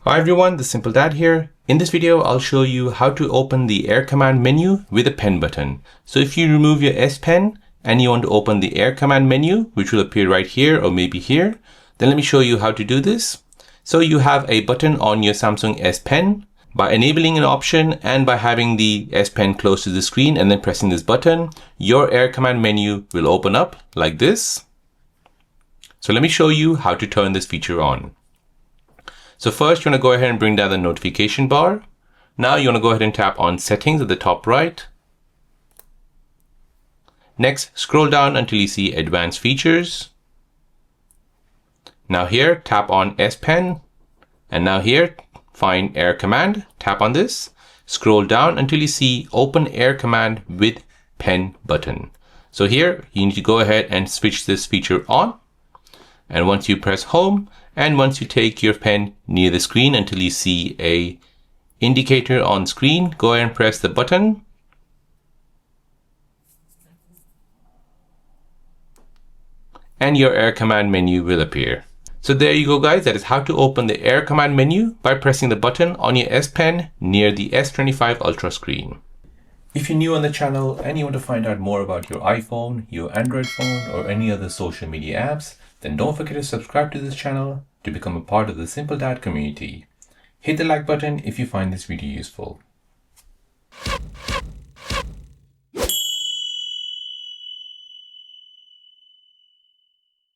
Hi everyone, the Simple Dad here. In this video, I'll show you how to open the Air Command menu with a pen button. So if you remove your S Pen and you want to open the Air Command menu, which will appear right here or maybe here, then let me show you how to do this. So you have a button on your Samsung S Pen. By enabling an option and by having the S Pen close to the screen and then pressing this button, your Air Command menu will open up like this. So let me show you how to turn this feature on. So first you want to go ahead and bring down the notification bar. Now you want to go ahead and tap on settings at the top right. Next, scroll down until you see advanced features. Now here, tap on S Pen. And now here, find Air Command, tap on this. Scroll down until you see Open Air Command with Pen button. So here, you need to go ahead and switch this feature on. And once you press home, and once you take your pen near the screen until you see a indicator on screen, go ahead and press the button. And your Air Command menu will appear. So there you go guys, that is how to open the Air Command menu by pressing the button on your S Pen near the S25 Ultra screen. If you're new on the channel and you want to find out more about your iPhone, your Android phone, or any other social media apps, then don't forget to subscribe to this channel to become a part of the Simple Dad community. Hit the like button if you find this video useful.